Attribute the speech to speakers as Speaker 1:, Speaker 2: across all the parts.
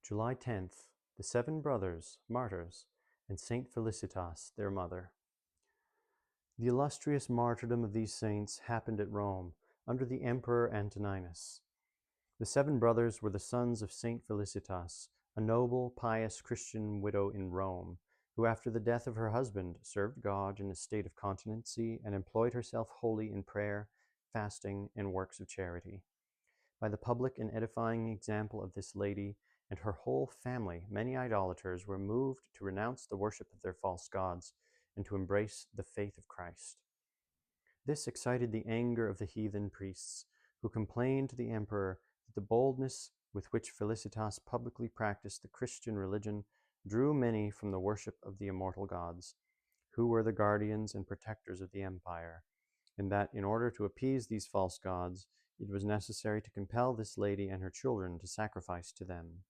Speaker 1: July 10th, the 7 brothers, martyrs, and Saint Felicitas, their mother. The illustrious martyrdom of these saints happened at Rome, under the Emperor Antoninus. The 7 brothers were the sons of Saint Felicitas, a noble, pious Christian widow in Rome, who after the death of her husband served God in a state of continency and employed herself wholly in prayer, fasting, and works of charity. By the public and edifying example of this lady and her whole family, many idolaters were moved to renounce the worship of their false gods and to embrace the faith of Christ. This excited the anger of the heathen priests, who complained to the emperor that the boldness with which Felicitas publicly practiced the Christian religion drew many from the worship of the immortal gods, who were the guardians and protectors of the empire, and that in order to appease these false gods, it was necessary to compel this lady and her children to sacrifice to them.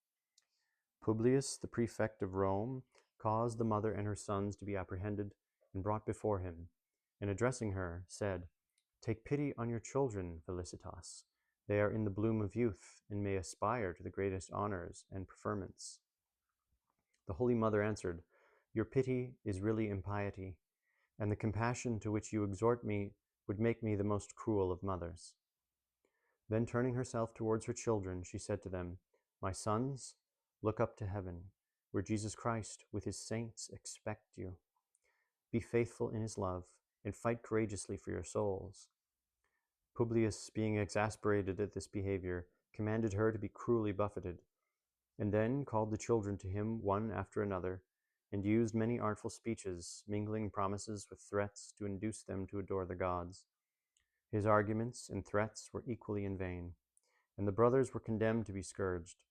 Speaker 1: Publius, the prefect of Rome, caused the mother and her sons to be apprehended and brought before him, and addressing her, said, "Take pity on your children, Felicitas. They are in the bloom of youth, and may aspire to the greatest honors and preferments." The Holy Mother answered, "Your pity is really impiety, and the compassion to which you exhort me would make me the most cruel of mothers." Then turning herself towards her children, she said to them, "My sons, look up to heaven, where Jesus Christ with his saints expect you. Be faithful in his love, and fight courageously for your souls." Publius, being exasperated at this behavior, commanded her to be cruelly buffeted, and then called the children to him one after another, and used many artful speeches, mingling promises with threats to induce them to adore the gods. His arguments and threats were equally in vain, and the brothers were condemned to be scourged.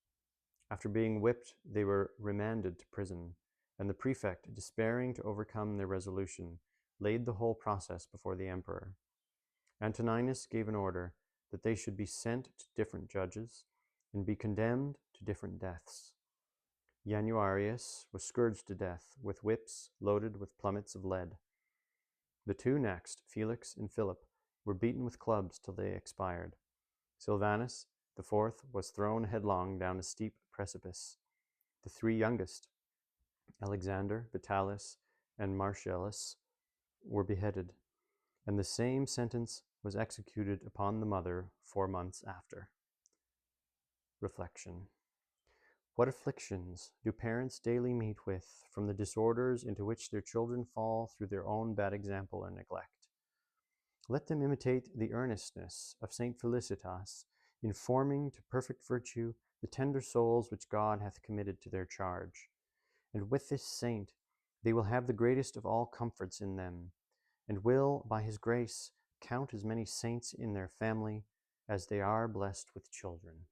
Speaker 1: After being whipped, they were remanded to prison, and the prefect, despairing to overcome their resolution, laid the whole process before the emperor. Antoninus gave an order that they should be sent to different judges and be condemned to different deaths. Januarius was scourged to death with whips loaded with plummets of lead. The 2 next, Felix and Philip, were beaten with clubs till they expired. Silvanus, the 4th, was thrown headlong down a steep precipice. The 3 youngest, Alexander, Vitalis, and Martialis, were beheaded, and the same sentence was executed upon the mother 4 months after. Reflection. What afflictions do parents daily meet with from the disorders into which their children fall through their own bad example or neglect? Let them imitate the earnestness of Saint Felicitas in forming to perfect virtue the tender souls which God hath committed to their charge. And with this saint they will have the greatest of all comforts in them, and will, by his grace, count as many saints in their family as they are blessed with children.